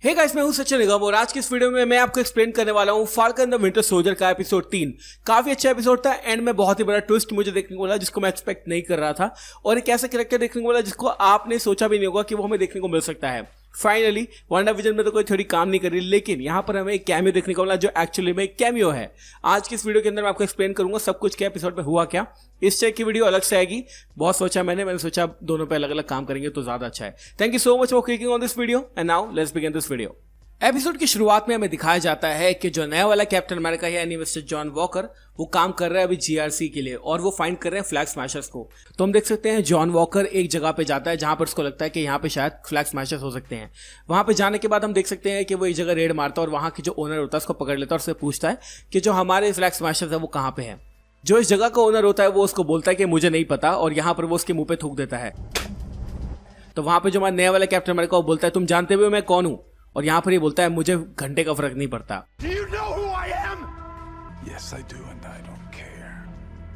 Hey guys, मैं हूं सचिन निगम और आज की इस वीडियो में मैं आपको एक्सप्लेन करने वाला हूं फाल्कन द विंटर सोल्जर का एपिसोड 3। काफी अच्छा एपिसोड था। एंड में बहुत ही बड़ा ट्विस्ट मुझे देखने को मिला जिसको मैं एक्सपेक्ट नहीं कर रहा था, और एक ऐसा कैरेक्टर देखने को मिला जिसको आपने सोचा भी नहीं होगा कि वो हमें देखने को मिल सकता है। फाइनली WandaVision में तो कोई थ्योरी काम नहीं कर रही, लेकिन यहाँ पर हमें एक कैमियो देखने को मिला जो एक्चुअली में एक कैमियो है। आज की इस वीडियो के अंदर मैं आपको एक्सप्लेन करूंगा सब कुछ क्या एपिसोड में हुआ क्या। इस चेक की वीडियो अलग से आएगी। बहुत सोचा मैंने सोचा दोनों पे अलग अलग काम करेंगे तो ज्यादा अच्छा है। Thank you so much for clicking on this video and now let's begin this video. Episode की शुरुआत में हमें दिखाया जाता है कि जो नया वाला कैप्टन अमेरिका है यानी मिस्टर जॉन वॉकर, वो काम कर रहा है अभी GRC के लिए और वो फाइंड कर रहे हैं फ्लैग स्मैशर्स को। तो हम देख सकते हैं जॉन वॉकर एक जगह पे जाता है जहां पर उसको लगता है कि यहाँ पे शायद फ्लैग स्मैशर्स हो सकते हैं। वहां पे जाने के बाद हम देख सकते हैं कि वो एक जगह रेड मारता है और वहां की जो ओनर होता है उसको पकड़ लेता है और उससे पूछता है कि जो हमारे फ्लैग स्मैशर्स है वो कहाँ पे है। जो इस जगह का ओनर होता है वो उसको बोलता है कि मुझे नहीं पता, और यहाँ पर वो उसके मुंह पे थूक देता है। तो वहां पे जो हमारा नया वाला कैप्टन अमेरिका वो बोलता है तुम जानते हुए मैं कौन हूं, और यहाँ पर ये बोलता है मुझे घंटे का फर्क नहीं पड़ता।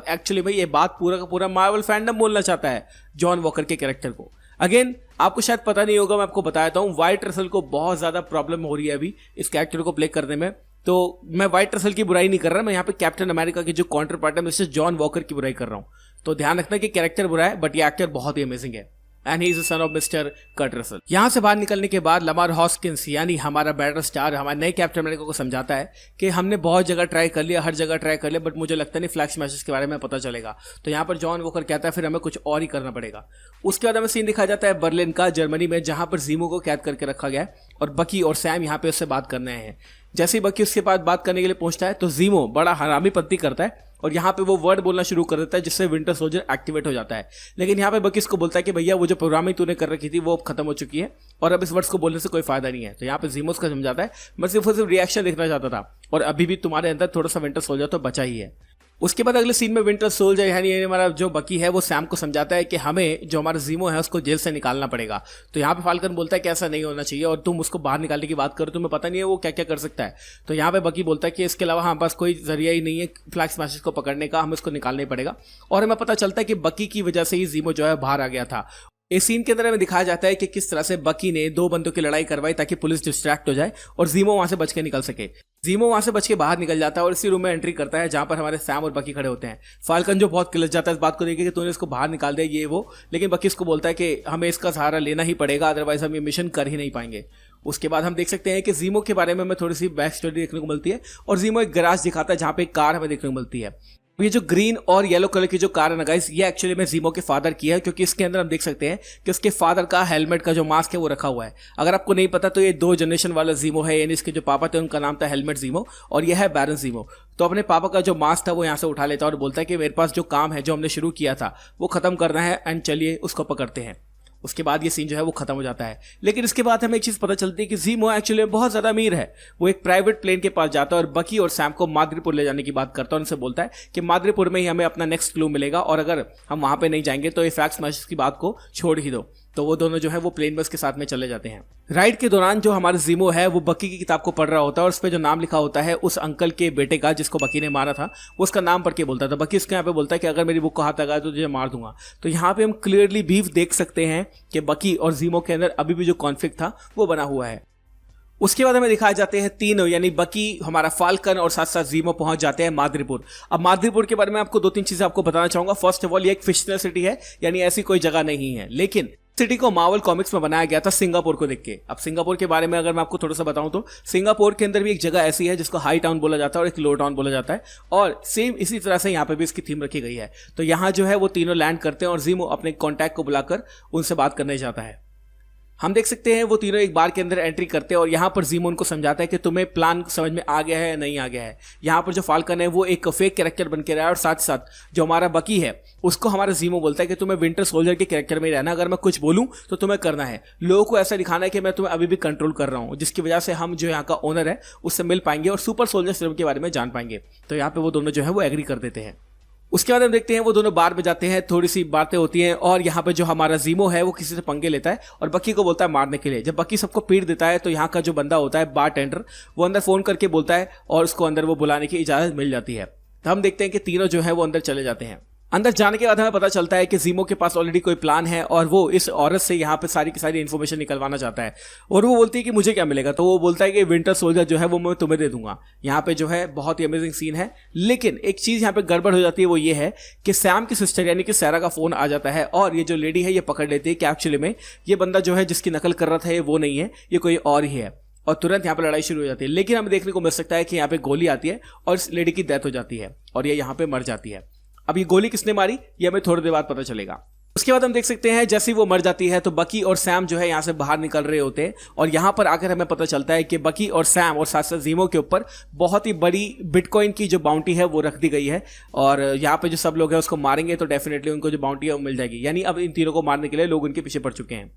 एक्चुअली भाई ये बात पूरा का पूरा मार्वल फैंडम बोलना चाहता है जॉन वॉकर के कैरेक्टर को। अगेन आपको शायद पता नहीं होगा, मैं आपको बताता हूँ, व्हाइट रसल को बहुत ज्यादा प्रॉब्लम हो रही है अभी इस कैरेक्टर को प्ले करने में। तो मैं व्हाइट रसल की बुराई नहीं कर रहा, मैं यहाँ पे कैप्टन अमेरिका की जो काउंटर पार्ट है मिस्टर जॉन वॉकर की बुराई कर रहा हूँ। तो ध्यान रखना कि कैरेक्टर बुरा है बट ये एक्टर बहुत ही अमेजिंग है and he is the son of mister Kurt Russell. यहाँ से बाहर निकलने के बाद लमार हॉस्किंस यानी हमारा बैटर स्टार हमारे नए कैप्टन अमेरिका को समझाता है कि हमने बहुत जगह ट्राई कर लिया, हर जगह ट्राई कर लिया, बट मुझे लगता नहीं फ्लैग स्मैशर्स के बारे में पता चलेगा। तो यहाँ पर जॉन वॉकर कहता है फिर हमें कुछ और ही करना पड़ेगा। उसके बाद हमें सीन दिखाया जाता है बर्लिन का, जर्मनी में, जहां पर जीमो को कैद करके रखा गया है और बकी और सैम यहाँ पे उससे बात करने आए हैं। जैसे ही बकी उसके पास बात करने के लिए पहुंचता है तो जीमो बड़ा हरामी पत्ती करता है और यहाँ पे वो वर्ड बोलना शुरू कर देता है जिससे विंटर सोल्जर एक्टिवेट हो जाता है। लेकिन यहाँ पे बकी इसको बोलता है कि भैया वो जो प्रोग्रामिंग तूने कर रखी थी वो अब खत्म हो चुकी है और अब इस वर्ड्स को बोलने से कोई फायदा नहीं है। तो यहाँ पे जीमो उसका समझाता है मैं सिर्फ रिएक्शन देखना चाहता था और अभी भी तुम्हारे अंदर थोड़ा सा विंटर सोल्जर तो बचा ही है। उसके बाद अगले सीन में विंटर सोल्जर यानी हमारा जो बकी है वो सैम को समझाता है कि हमें जो हमारा जीमो है उसको जेल से निकालना पड़ेगा। तो यहाँ पे फाल्कन बोलता है कि ऐसा नहीं होना चाहिए और तुम उसको बाहर निकालने की बात करो, तुम्हें पता नहीं है वो क्या क्या कर सकता है। तो यहाँ पे बकी बोलता है कि इसके अलावा हमारे पास कोई जरिया ही नहीं है फ्लैग स्मैशर्स को पकड़ने का, हमें उसको निकालना ही पड़ेगा। और हमें पता चलता है कि बकी की वजह से ही जीमो जो है बाहर आ गया था। इस सीन के अंदर हमें दिखाया जाता है कि किस तरह से बकी ने दो बंदों की लड़ाई करवाई ताकि पुलिस डिस्ट्रैक्ट हो जाए और जीमो वहां से बच के निकल सके। जीमो वहां से बच के बाहर निकल जाता है और इसी रूम में एंट्री करता है जहां पर हमारे सैम और बकी खड़े होते हैं। फाल्कन जो बहुत किलस जाता है इस बात को देख कि तूने इसको बाहर निकाल दिया ये वो, लेकिन बकी इसको बोलता है कि हमें इसका सहारा लेना ही पड़ेगा, अदरवाइज हम ये मिशन कर ही नहीं पाएंगे। उसके बाद हम देख सकते हैं कि जीमो के बारे में हमें थोड़ी सी बैक स्टोरी देखने को मिलती है और जीमो एक गैराज दिखाता है जहां पे एक कार हमें देखने को मिलती है। ये जो ग्रीन और येलो कलर की जो कार है ना गाइस, ये एक्चुअली में जीमो के फादर की है, क्योंकि इसके अंदर हम देख सकते हैं कि उसके फादर का हेलमेट का जो मास्क है वो रखा हुआ है। अगर आपको नहीं पता तो ये 2 जनरेशन वाला जीमो है, यानी इसके जो पापा थे उनका नाम था हेलमेट जीमो और यह है बैरन जीमो। तो अपने पापा का जो मास्क था वो यहाँ से उठा लेता है और बोलता है कि मेरे पास जो काम है जो हमने शुरू किया था वो खत्म करना है एंड चलिए उसको पकड़ते हैं। उसके बाद ये सीन जो है वो खत्म हो जाता है। लेकिन इसके बाद हमें एक चीज पता चलती है कि जीमो एक्चुअली बहुत ज्यादा अमीर है। वो एक प्राइवेट प्लेन के पास जाता है और बकी और सैम को माद्रिपुर ले जाने की बात करता है। उनसे बोलता है कि माद्रिपुर में ही हमें अपना नेक्स्ट क्लू मिलेगा और अगर हम वहां पे नहीं जाएंगे तो ये फ्लैग स्मैशर्स की बात को छोड़ ही दो। तो वो दोनों जो है वो प्लेन बस के साथ में चले जाते हैं। राइड के दौरान जो हमारा जीमो है वो बकी की किताब को पढ़ रहा होता है और उस पर जो नाम लिखा होता है उस अंकल के बेटे का जिसको बकी ने मारा था, वो उसका नाम पढ़ के बोलता था। बकी उसके यहाँ पे बोलता है कि अगर मेरी बुक को हाथ लगाया तो तुझे मार दूंगा। तो यहाँ पे हम क्लियरली भी देख सकते हैं कि बकी और जीमो के अंदर अभी भी जो कॉन्फ्लिक्ट था वो बना हुआ है। उसके बाद हमें दिखाए जाते हैं तीनों यानी बकी, हमारा फाल्कन और साथ साथ जीमो पहुंच जाते हैं माद्रिपुर। अब माद्रिपुर के बारे में आपको 2-3 चीजें आपको बताना चाहूंगा। फर्स्ट ऑफ ऑल ये एक फिक्शनल सिटी है, यानी ऐसी कोई जगह नहीं है, लेकिन सिटी को मार्वल कॉमिक्स में बनाया गया था सिंगापुर को देख के। अब सिंगापुर के बारे में अगर मैं आपको थोड़ा सा बताऊं तो सिंगापुर के अंदर भी एक जगह ऐसी है जिसको हाई टाउन बोला जाता है और एक लो टाउन बोला जाता है, और सेम इसी तरह से यहाँ पे भी इसकी थीम रखी गई है। तो यहाँ जो है वो तीनों लैंड करते हैं और जीमो अपने कॉन्टैक्ट को बुलाकर उनसे बात करने जाता है। हम देख सकते हैं वो तीनों एक बार के अंदर एंट्री करते हैं और यहाँ पर जीमो उनको समझाता है कि तुम्हें प्लान समझ में आ गया है या नहीं आ गया है। यहाँ पर जो फाल्कन है वो एक फेक कैरेक्टर बन के रहा है और साथ साथ जो हमारा बकी है उसको हमारा जीमो बोलता है कि तुम्हें विंटर सोल्जर के कैरेक्टर में रहना, अगर मैं कुछ बोलूं तो तुम्हें करना है। लोगों को ऐसा दिखाना है कि मैं तुम्हें अभी भी कंट्रोल कर रहा हूं, जिसकी वजह से हम जो यहाँ का ओनर है उससे मिल पाएंगे और सुपर सोल्जर सीरम के बारे में जान पाएंगे। तो यहाँ पे वो दोनों जो है वो एग्री कर देते हैं। उसके बाद हम देखते हैं वो दोनों बार में जाते हैं, थोड़ी सी बातें होती हैं और यहाँ पे जो हमारा जीमो है वो किसी से पंगे लेता है और बकी को बोलता है मारने के लिए। जब बकी सबको पीट देता है तो यहाँ का जो बंदा होता है बार टेंडर, वो अंदर फोन करके बोलता है और उसको अंदर वो बुलाने की इजाजत मिल जाती है। तो हम देखते हैं कि तीनों जो है वो अंदर चले जाते हैं। अंदर जाने के बाद हमें पता चलता है कि ज़ीमो के पास ऑलरेडी कोई प्लान है और वो इस औरत से यहाँ पे सारी की सारी इन्फॉर्मेशन निकलवाना चाहता है। और वो बोलती है कि मुझे क्या मिलेगा, तो वो बोलता है कि विंटर सोल्जर जो है वो मैं तुम्हें दे दूंगा। यहाँ पे जो है बहुत ही अमेजिंग सीन है, लेकिन एक चीज़ यहाँ पे गड़बड़ हो जाती है, वो ये है कि सैम की सिस्टर यानी कि सारा का फोन आ जाता है और ये जो लेडी है ये पकड़ लेती है कि एक्चुअली में ये बंदा जो है जिसकी नकल कर रहा था ये वो नहीं है, ये कोई और ही है। और तुरंत यहाँ पे लड़ाई शुरू हो जाती है, लेकिन हमें देखने को मिल सकता है कि यहाँ पे गोली आती है और इस लेडी की डेथ हो जाती है और ये यहाँ पे मर जाती है। अब ये गोली किसने मारी ये हमें थोड़ी देर बाद पता चलेगा। उसके बाद हम देख सकते हैं जैसे ही वो मर जाती है तो बकी और सैम जो है यहाँ से बाहर निकल रहे होते हैं और यहाँ पर आकर हमें पता चलता है कि बकी और सैम और साथ साथ ज़ीमो के ऊपर बहुत ही बड़ी बिटकॉइन की जो बाउंटी है वो रख दी गई है और यहाँ पे जो सब लोग हैं उसको मारेंगे तो डेफिनेटली उनको जो बाउंटी है वो मिल जाएगी। यानी अब इन तीनों को मारने के लिए लोग उनके पीछे पड़ चुके हैं,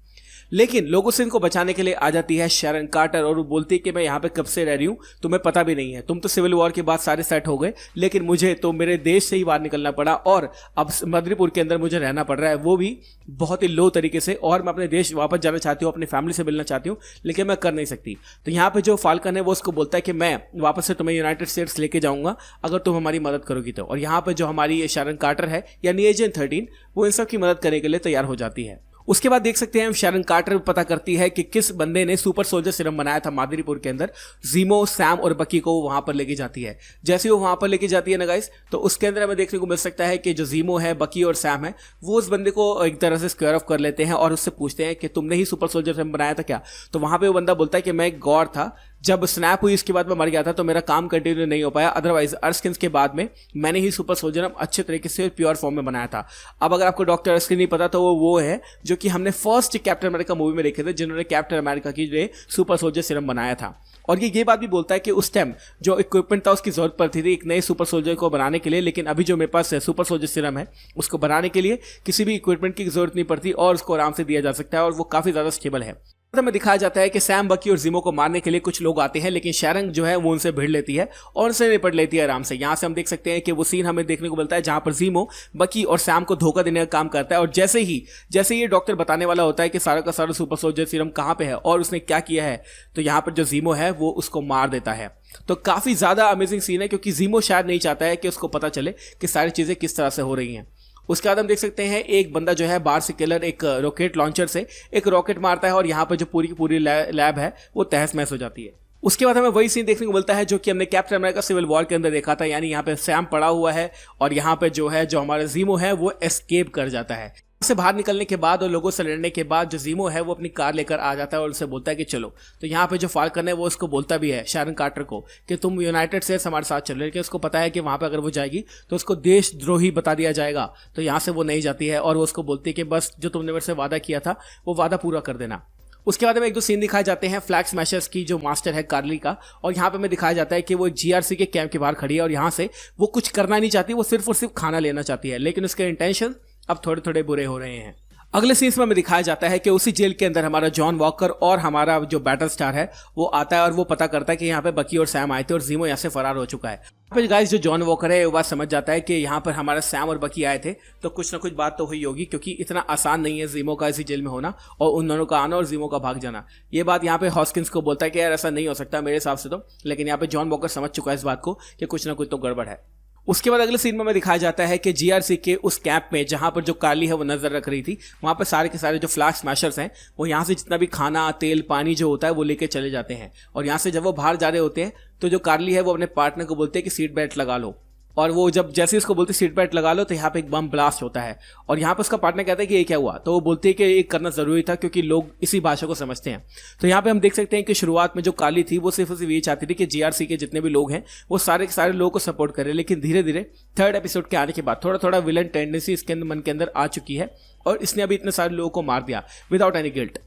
लेकिन लोगों से इनको बचाने के लिए आ जाती है शैरन कार्टर और वो बोलती है कि मैं यहाँ पे कब से रह रही हूँ तुम्हें पता भी नहीं है, तुम तो सिविल वॉर के बाद सारे सेट हो गए लेकिन मुझे तो मेरे देश से ही बाहर निकलना पड़ा और अब मदरीपुर के अंदर मुझे रहना पड़ रहा है, वो भी बहुत ही लो तरीके से, और मैं अपने देश वापस जाना चाहती हूँ, अपनी फैमिली से मिलना चाहती हूँ लेकिन मैं कर नहीं सकती। तो यहाँ पे जो फाल्कन है वो उसको बोलता है कि मैं वापस से तुम्हें यूनाइटेड स्टेट्स लेके जाऊंगा अगर तुम हमारी मदद करोगी तो। और यहाँ पे जो हमारी शैरन कार्टर है यानी एजेंट 13 वो इन सब की मदद करने के लिए तैयार हो जाती है। उसके बाद देख सकते हैं हम शैरन कार्टर पता करती है कि किस बंदे ने सुपर सोल्जर सीरम बनाया था मादरीपुर के अंदर। ज़ीमो, सैम और बकी को वहां पर लेके जाती है। जैसे वो वहां पर लेके जाती है ना गाइस, तो उसके अंदर हमें देखने को मिल सकता है कि जो ज़ीमो है, बकी और सैम है, वो उस बंदे को एक तरह से स्क्वायर ऑफ कर लेते हैं और उससे पूछते हैं कि तुमने ही सुपर सोल्जर सीरम बनाया था क्या। तो वहां पर वो बंदा बोलता है कि मैं एक गॉड था, जब स्नैप हुई इसके बाद मैं मर गया था तो मेरा काम कंटिन्यू नहीं हो पाया, अदरवाइज अर्स्किन के बाद में मैंने ही सुपर सोल्जर अच्छे तरीके से प्योर फॉर्म में बनाया था। अब अगर आपको डॉक्टर अर्स्किन नहीं पता तो वो है जो कि हमने फर्स्ट कैप्टन अमेरिका मूवी में देखे थे, जिन्होंने कैप्टन अमेरिका की जो सुपर सोल्जर सीरम बनाया था। और ये बात भी बोलता है कि उस टाइम जो इक्विपमेंट था उसकी जरूरत पड़ती थी एक नए सुपर सोल्जर को बनाने के लिए, लेकिन अभी जो मेरे पास सुपर सोल्जर सीरम है उसको बनाने के लिए किसी भी इक्विपमेंट की जरूरत नहीं पड़ती और उसको आराम से दिया जा सकता है और वो काफी ज्यादा स्टेबल है। हमें दिखाया जाता है कि सैम, बकी और ज़ीमो को मारने के लिए कुछ लोग आते हैं, लेकिन शैरन जो है वो उनसे भिड़ लेती है और उनसे निपट लेती है आराम से। यहाँ से हम देख सकते हैं कि वो सीन हमें देखने को मिलता है जहां पर ज़ीमो, बकी और सैम को धोखा देने का काम करता है और जैसे ही ये डॉक्टर बताने वाला होता है कि सारा का सारा सुपर सोल्जर सीरम कहाँ पे है और उसने क्या किया है, तो यहाँ पर जो ज़ीमो है वो उसको मार देता है। तो काफी ज्यादा अमेजिंग सीन है क्योंकि ज़ीमो शायद नहीं चाहता है कि उसको पता चले कि सारी चीजें किस तरह से हो रही हैं। उसके बाद हम देख सकते हैं एक बंदा जो है बाहर से किलर एक रॉकेट लॉन्चर से एक रॉकेट मारता है और यहाँ पर जो पूरी की पूरी लैब है वो तहस महस हो जाती है। उसके बाद हमें वही सीन देखने को मिलता है जो कि हमने कैप्टन अमेरिका सिविल वॉर के अंदर देखा था, यानी यहाँ पे सैम पड़ा हुआ है और यहाँ पे जो हमारा ज़ीमो है वो एस्केप कर जाता है। से बाहर निकलने के बाद और लोगों से लड़ने के बाद जो ज़ीमो है वो अपनी कार लेकर आ जाता है और उसे बोलता है कि चलो। तो यहाँ पे जो फाल्कन है वो उसको बोलता भी है शैरन कार्टर को कि तुम यूनाइटेड स्टेट्स हमारे साथ चलो, लेकिन उसको पता है कि वहाँ पे अगर वो जाएगी तो उसको देशद्रोही बता दिया जाएगा, तो यहाँ से वो नहीं जाती है और वो उसको बोलती है कि बस जो तुमने मेरे से वादा किया था वो वादा पूरा कर देना। उसके बाद हमें एक दो सीन दिखाए जाते हैं फ्लैग स्मैशर्स की जो मास्टर है कार्ली का, और यहाँ पे हमें दिखाया जाता है कि वो जीआरसी के कैंप के बाहर खड़ी है और यहाँ से वो कुछ करना नहीं चाहती, वो सिर्फ और सिर्फ खाना लेना चाहती है, लेकिन उसके इंटेंशन अब थोड़े थोड़े बुरे हो रहे हैं। अगले सीन्स में हमें दिखाया जाता है कि उसी जेल के अंदर हमारा जॉन वॉकर और हमारा जो बैटल स्टार है वो आता है और वो पता करता है कि यहाँ पे बकी और सैम आए थे और ज़ीमो यहाँ से फरार हो चुका है। यहाँ पे गाइस जो जॉन वॉकर है वो बात समझ जाता है कि यहाँ पर हमारा सैम और बकी आए थे तो कुछ ना कुछ बात तो हुई होगी, क्योंकि इतना आसान नहीं है ज़ीमो का इसी जेल में होना और उन दोनों का आना और ज़ीमो का भाग जाना। ये बात यहाँ पे हॉस्किंस को बोलता है कि यार ऐसा नहीं हो सकता मेरे हिसाब से तो, लेकिन यहाँ पे जॉन वॉकर समझ चुका है इस बात को कि कुछ ना कुछ तो गड़बड़ है। उसके बाद अगले सीन में हमें दिखाया जाता है कि जीआरसी के उस कैंप में जहां पर जो कार्ली है वो नजर रख रही थी, वहां पर सारे के सारे जो फ्लैग स्मैशर्स हैं वो यहां से जितना भी खाना, तेल, पानी जो होता है वो लेके चले जाते हैं। और यहां से जब वो बाहर जा रहे होते हैं तो जो कार्ली है वो अपने पार्टनर को बोलते हैं कि सीट बेल्ट लगा लो, और वो जब जैसे उसको बोलते सीट बेल्ट लगा लो तो यहाँ पे एक बम ब्लास्ट होता है और यहाँ पे उसका पार्टनर कहता है कि ये क्या हुआ, तो वो बोलती है कि ये करना जरूरी था क्योंकि लोग इसी भाषा को समझते हैं। तो यहाँ पे हम देख सकते हैं कि शुरुआत में जो कार्ली थी वो सिर्फ ये चाहती थी कि जीआरसी के जितने भी लोग हैं वो सारे के सारे लोगों को सपोर्ट करें, लेकिन धीरे धीरे थर्ड एपिसोड के आने के बाद थोड़ा थोड़ा विलन टेंडेंसी इसके मन के अंदर आ चुकी है और इसने अभी इतने सारे लोगों को मार दिया विदाउट एनी गिल्ट।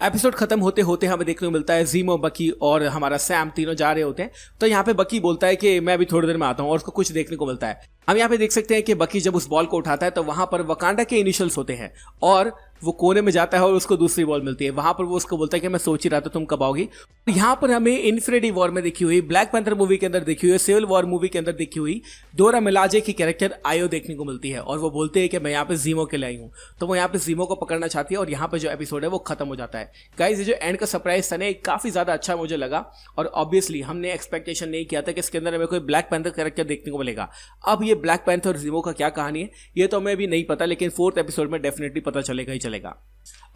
एपिसोड खत्म होते होते हमें देखने को मिलता है ज़ीमो, बकी और हमारा सैम तीनों जा रहे होते हैं। तो यहाँ पे बकी बोलता है कि मैं अभी थोड़ी देर में आता हूँ और उसको कुछ देखने को मिलता है। हम यहाँ पे देख सकते हैं कि बकी जब उस बॉल को उठाता है तो वहां पर वकांडा के इनिशियल्स होते हैं और वो कोने में जाता है और उसको दूसरी बॉल मिलती है। वहां पर वो उसको बोलता है कि मैं सोच ही रहा था तुम कब आओगी। यहाँ पर हमें इन्फिनिटी वॉर में देखी हुई, ब्लैक पैंथर मूवी के अंदर देखी हुई, सिविल वॉर मूवी के अंदर देखी हुई डोरा मिलाजे की कैरेक्टर आयो देखने को मिलती है और वो बोलते हैं कि मैं यहाँ पे जीमो के लिए आई हूँ। तो वो यहाँ पे जीमो को पकड़ना चाहती है और यहाँ पे जो एपिसोड है वो खत्म हो जाता है। गाइस ये जो एंड का सरप्राइज था ना काफी ज्यादा अच्छा मुझे लगा और ऑब्वियसली हमने एक्सपेक्टेशन नहीं किया था कि इसके अंदर हमें कोई ब्लैक पैंथर कैरेक्टर देखने को मिलेगा। अब ये ब्लैक पैंथर और जीमो का क्या कहानी है ये तो हमें भी नहीं पता, लेकिन 4th एपिसोड में डेफिनेटली पता चलेगा ही चलेगा।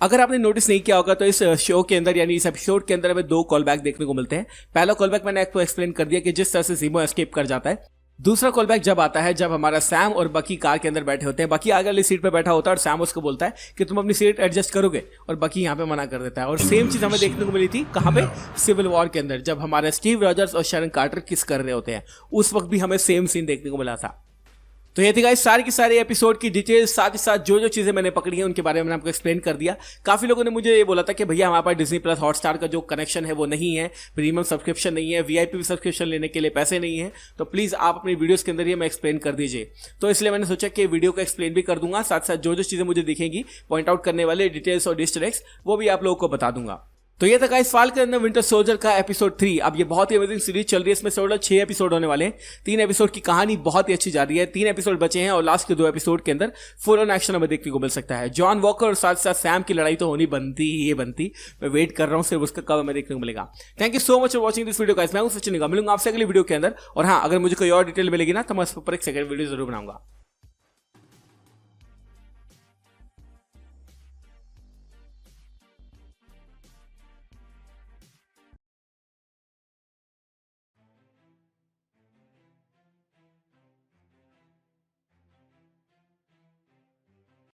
अगर आपने नोटिस नहीं किया होगा तो इस शो के अंदर यानी इस एपिसोड के अंदर हमें 2 कॉल बैक देखने को मिलते हैं। पहला कॉल बैक मैंने आपको एक्सप्लेन कर दिया कि जिस तरह से जीमो एस्केप कर जाता है। दूसरा कॉल बैक जब आता है जब हमारा सैम और बकी कार के अंदर बैठे होते हैं, बकी आगे वाली सीट पे बैठा होता है और सैम उसको बोलता है कि तुम अपनी सीट एडजस्ट करोगे और बकी यहाँ पे मना कर देता है। और सेम चीज हमें देखने को मिली थी कहाँ पे, सिविल वॉर के अंदर, जब हमारे स्टीव रॉजर्स और शैरन कार्टर किस कर रहे होते हैं, उस वक्त भी हमें सेम सीन देखने को मिला था। तो ये थी गाइस सारी की सारी एपिसोड की डिटेल्स, साथ ही साथ जो जो चीजें मैंने पकड़ी हैं उनके बारे में मैंने आपको एक्सप्लेन कर दिया। काफी लोगों ने मुझे ये बोला था कि भैया हमारे पास डिज्नी प्लस हॉटस्टार का जो कनेक्शन है वो नहीं है, प्रीमियम सब्सक्रिप्शन नहीं है, वीआईपी सब्सक्रिप्शन लेने के लिए पैसे नहीं है, तो प्लीज आप अपनी वीडियोस के अंदर ये मैं एक्सप्लेन कर दीजिए। तो इसलिए मैंने सोचा कि वीडियो को एक्सप्लेन भी कर दूंगा, साथ साथ जो जो चीजें मुझे दिखेंगी पॉइंट आउट करने वाले डिटेल्स और ईस्टर एग्स वो भी आप लोगों को बता दूंगा। तो ये था guys falcon and the winter soldier का एपिसोड 3। अब ये बहुत ही अमेजिंग सीरीज चल रही है, इसमें टोटल 6 एपिसोड होने वाले हैं। 3 एपिसोड की कहानी बहुत ही अच्छी जा रही है, 3 एपिसोड बचे हैं और लास्ट के 2 एपिसोड के अंदर फुल ऑन एक्शन हमें देखने को मिल सकता है। जॉन वॉकर और साथ साथ सैम की लड़ाई तो होनी बनती ही बनती, मैं वेट कर रहा हूँ सिर्फ उसका कब हमें देखने को मिलेगा। Thank you so much for watching this video guys. मैं हूं सचिन, मिलूंगा आपसे अगली वीडियो के अंदर। और हाँ, अगर मुझे कोई और डिटेल मिलेगी ना तो मैं उस पर एक सेकंड वीडियो जरूर बनाऊंगा।